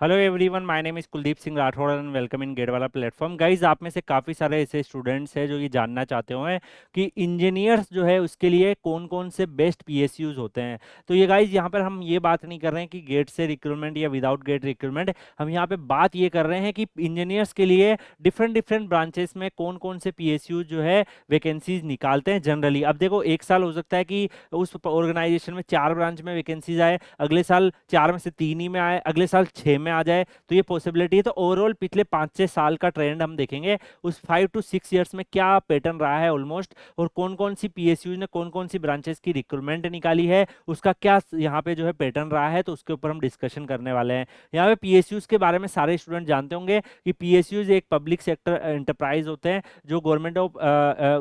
Hello everyone, my name is Kuldeep Singh Rathore and welcome in GATE वाला platform. Guys, आप में से काफ़ी सारे ऐसे स्टूडेंट्स हैं जो ये जानना चाहते हुए कि इंजीनियर्स जो है उसके लिए कौन कौन से बेस्ट पीएसयूज होते हैं। तो ये गाइज, यहाँ पर हम ये बात नहीं कर रहे हैं कि गेट से रिक्रूटमेंट या विदाउट गेट रिक्रूटमेंट। हम यहाँ पे बात ये कर रहे हैं कि इंजीनियर्स के लिए डिफरेंट डिफरेंट ब्रांचेस में कौन कौन से पीएसयूज जो है वैकेंसीज निकालते हैं जनरली। अब देखो, एक साल हो सकता है कि उस ऑर्गेनाइजेशन में 4 ब्रांच में वैकेंसीज आए, अगले साल 4 में से 3 ही में आए, अगले साल 6 में आ जाए, तो ये पॉसिबिलिटी है। तो ओवरऑल पिछले 5 6 साल का ट्रेंड हम देखेंगे, उस 5 to 6 ईयर्स में क्या पैटर्न रहा है ऑलमोस्ट, और कौन कौन सी पीएसयू ने कौन कौन सी ब्रांचेस की रिक्रूटमेंट निकाली है, उसका क्या यहाँ पे जो है पैटर्न रहा है, तो उसके ऊपर हम डिस्कशन करने वाले हैं। यहाँ पे पीएसयूज के बारे में सारे स्टूडेंट जानते होंगे कि पीएसयूज एक पब्लिक सेक्टर एंटरप्राइज होते हैं जो गवर्नमेंट ऑफ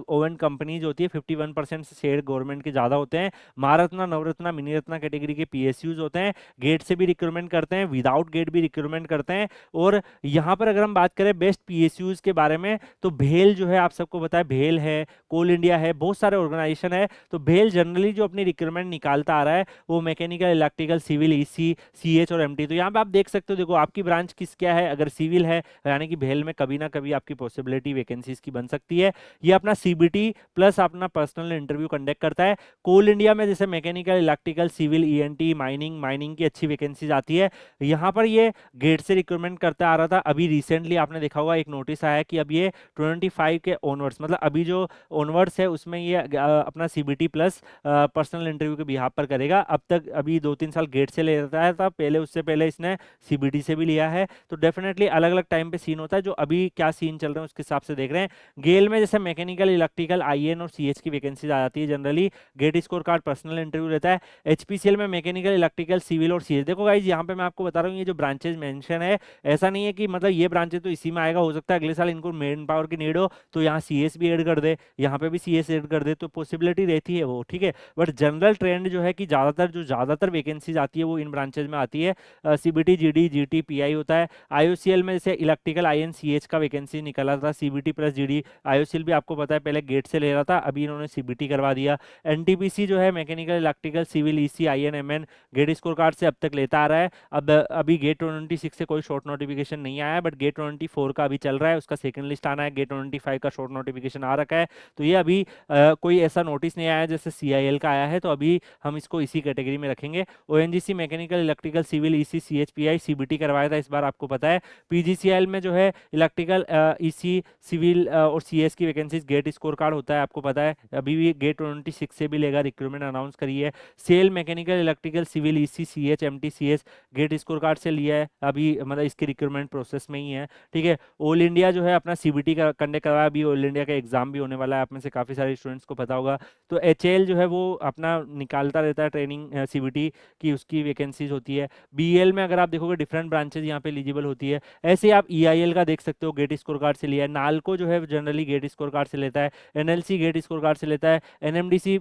ओवन कंपनीज होती है। 51% से शेयर गवर्नमेंट के ज़्यादा होते हैं। महारत्ना, नवरत्ना, मिनी रत्ना कैटेगरी के पीएसयूज होते हैं। गेट से भी रिक्रूटमेंट करते हैं, विदाउट गेट भी रिक्रूटमेंट करते हैं। और यहाँ पर अगर हम बात करें बेस्ट पीएसयूज के बारे में, तो भेल जो है, आप सबको पता है, भेल है, कोल इंडिया है, बहुत सारे ऑर्गेनाइजेशन है। तो भेल जनरली जो अपनी रिक्रूटमेंट निकालता आ रहा है वो mechanical, electrical, civil, EC, CH और एमटी। तो यहाँ पे आप देख सकते हो, देखो आपकी ब्रांच किस क्या है। अगर सिविल है यानी कि भेल में कभी ना कभी आपकी पॉसिबिलिटी वैकेंसीज की बन सकती है। ये अपना सीबीटी प्लस अपना पर्सनल इंटरव्यू कंडक्ट करता है। कोल इंडिया में जैसे mechanical, electrical, civil, ENT, mining, mining की अच्छी वैकेंसीज आती है। यहाँ पर ये गेट से रिक्रूटमेंट करता आ रहा था। अभी रिसेंटली आपने देखा होगा एक नोटिस आया कि अब ये 25 के ऑनवर्ड्स, मतलब अभी जो ऑनवर्ड्स है उसमें ये अपना सीबीटी प्लस पर्सनल इंटरव्यू के बिहाफ पर करेगा। अब तक अभी 2 3 साल गेट से ले रहा था पहले, उससे पहले इसने सीबीटी से भी लिया है। तो डेफिनेटली अलग अलग टाइम पे सीन होता है, जो अभी क्या सीन चल रहे हैं उसके हिसाब से देख रहे हैं। गेल में जैसे मैकेनिकल, इलेक्ट्रिकल, आईएन और सीएच की वैकेंसीज आ जाती है generally. GATE score card personal interview रहता है। एचपीसीएल में मैकेनिकल, इलेक्ट्रिकल, सिविल और सीएच। देखो गाइज, यहाँ पे मैं आपको बता रहा हूँ, ये जो ब्रांचेज मेंशन है, ऐसा नहीं है कि मतलब ये ब्रांचेज तो इसी में आएगा। हो सकता है अगले साल इनको मेन पावर की नीड हो तो यहाँ सीएस भी ऐड कर दे, यहाँ पे भी सीएस ऐड कर दे, तो पॉसिबिलिटी रहती है वो, ठीक है। बट जनरल ट्रेंड जो है कि ज़्यादातर वैकेंसीज आती है वो इन ब्रांचेज में आती है। सीबीटी, जीडी, जीटी, पीआई होता है। आईओसीएल में जैसे इलेक्ट्रिकल, आईएन, सीएच का वैकेंसी निकला था, सीबीटी प्लस जीडी। आईओसीएल भी आपको पता है पहले गेट से ले रहा था, अभी इन्होंने सीबीटी करवा दिया। एनटीपीसी जो है mechanical, electrical, civil, EC, IN, MN, GATE score card से अब तक लेता आ रहा है। अब अभी गेट 26 से कोई शॉर्ट नोटिफिकेशन नहीं आया है, बट गेट 24 का अभी चल रहा है, उसका सेकंड लिस्ट आना है। गेट 25 का शॉर्ट नोटिफिकेशन आ रखा है। तो ये अभी कोई ऐसा नोटिस नहीं आया जैसे सीआईएल का आया है, तो अभी हम इसको इसी कैटेगरी में रखेंगे। ONGC mechanical, electrical, civil, EC, CHPI, CBT करवाया था इस बार, आपको पता है। पीजीसीएल में जो है इलेक्ट्रिकल, ईसी, सिविल और सीएस की वैकेंसीज, गेट स्कोर कार्ड होता है, आपको पता है। अभी भी गेट 26 से भी लेगा, रिक्रूटमेंट अनाउंस करी है। SAIL mechanical, electrical, civil, EC, CH, MT, CS GATE score card से लिया है अभी, मतलब इसकी रिक्रूटमेंट प्रोसेस में ही है, ठीक है। ऑल इंडिया जो है अपना सीबीटी का कंडक्ट करवाया, अभी ऑल इंडिया का एग्जाम भी होने वाला है, आप में से काफ़ी सारे स्टूडेंट्स को पता होगा। तो एचएएल जो है वो अपना निकालता रहता है ट्रेनिंग सीबीटी की, उसकी वैकेंसीज होती है। बीएल में अगर आप देखोगे डिफरेंट ब्रांचेज यहाँ पे एलिजिबल होती है। ऐसे ही आप ईआईएल का देख सकते हो, गेट स्कोर कार्ड से लिया है। नालको जो है जनरली गेट स्कोर कार्ड से लेता है। एनएलसी गेट स्कोर कार्ड से लेता है। एनएमडीसी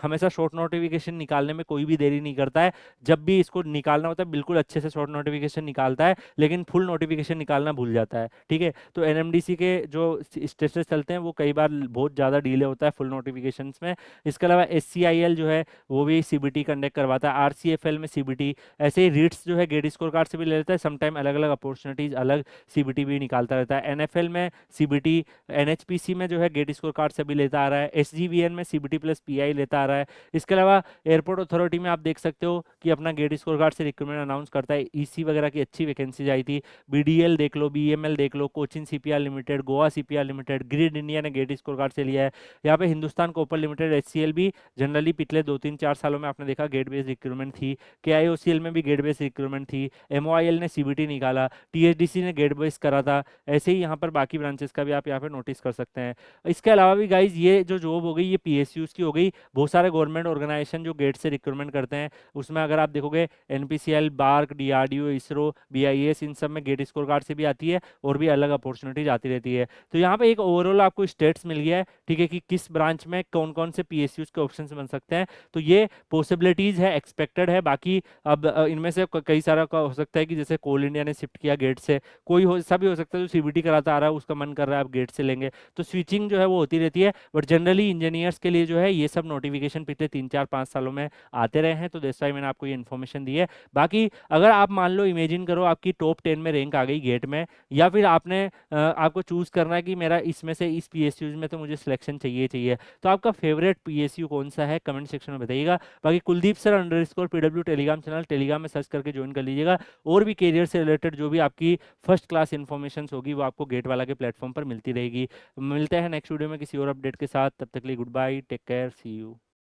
हमेशा शॉर्ट नोटिफिकेशन निकालने में कोई भी देरी नहीं करता है। जब भी इसको निकालना होता है बिल्कुल अच्छे से शॉर्ट नोटिफिकेशन निकालता है, लेकिन फुल नोटिफिकेशन निकालना भूल जाता है, ठीक है। तो एनएमडीसी के जो स्टेटस चलते हैं वो कई बार बहुत ज़्यादा डिले होता है फुल नोटिफिकेशंस में। इसके अलावा एससीआईएल जो है वो भी सीबीटी कंडक्ट करवाता है। आरसीएफएल में सीबीटी, ऐसे ही रीट्स जो है गेट स्कोर कार्ड से भी ले लेता है। समटाइम अलग अलग अपॉर्चुनिटीज अलग सीबीटी भी निकालता रहता है। एनएफएल में सीबीटी, एनएचपीसी में जो है गेट स्कोर कार्ड से भी लेता आ रहा है। एसजीवीएन में सीबीटी प्लस पीआई लेता आ रहा है। इसके अलावा एयरपोर्ट अथॉरिटी में आप देख सकते हो कि अपना गेट स्कोर कार्ड से रिक्रूटमेंट अनाउंस करता है। ईसी वगैरह की अच्छी वैकेंसीज आई थी। बीडीएल देख लो, बीएमएल देख लो, Cochin CPR limited, Goa CPR limited, grid India ने गेट स्कोर कार्ड से लिया है। यहाँ पे हिंदुस्तान कॉपर लिमिटेड, एचसीएल भी जनरली पिछले 2 3 4 सालों में आपने देखा गेट बेस्ड रिक्रूटमेंट थी। केआईओसीएल में भी गेट बेस्ड रिक्रूटमेंट थी। एमओआईएल ने सीबीटी निकाला। टीएचडीसी ने गेट बेस्ड करा था। ऐसे ही यहाँ पर बाकी ब्रांचेस का भी आप यहाँ पे नोटिस कर सकते हैं। इसके अलावा भी गाइज ये जो जॉब हो गई ये पीएसयूज की हो गई। बहुत सारे गवर्नमेंट ऑर्गेनाइजेशन जो गेट से रिक्रूटमेंट करते हैं, उसमें अगर आप देखोगे NPCL, BARC, DRDO, ISRO, BIS, इन सब में गेट स्कोर कार्ड से भी आती है और भी अलग अपॉर्चुनिटीज आती रहती है। तो यहाँ पे एक ओवरऑल आपको स्टेट्स मिल गया है, ठीक है, कि किस ब्रांच में कौन कौन से पीएसयूज के ऑप्शन बन सकते हैं। तो ये पॉसिबिलिटीज है, एक्सपेक्टेड है। बाकी अब इनमें से कई सारा का हो सकता है कि जैसे कोल इंडिया ने शिफ्ट किया गेट से, कोई हो ऐसा भी हो सकता है जो सीबीटी कराता आ रहा है उसका मन कर रहा है आप गेट से लेंगे, तो स्विचिंग जो है वो होती रहती है। बट जनरली इंजीनियर्स के लिए जो है ये सब नोटिफिकेशन पिछले 3 4 5 सालों में आते रहे हैं, तो दैट्स व्हाई मैंने आपको ये इन्फॉर्मेशन दी है। बाकी अगर आप मान मान लो इमेजिन करो आपकी टॉप 10 में रैंक आ गई गेट में, या फिर आपको चूज करना है कि मेरा इसमें से इस पीएसयू में तो मुझे सिलेक्शन चाहिए चाहिए, तो आपका फेवरेट पीएसयू कौन सा है कमेंट सेक्शन में बताइएगा। बाकी Kuldeep sir underscore PW Telegram channel Telegram में सर्च करके ज्वाइन कर लीजिएगा। और भी करियर से रिलेटेड जो भी आपकी फर्स्ट क्लास इन्फॉर्मेशन होगी वो आपको गेट वाला के प्लेटफॉर्म पर मिलती रहेगी। मिलते हैं नेक्स्ट वीडियो में किसी और अपडेट के साथ, तब तक के लिए good bye, take care, see you.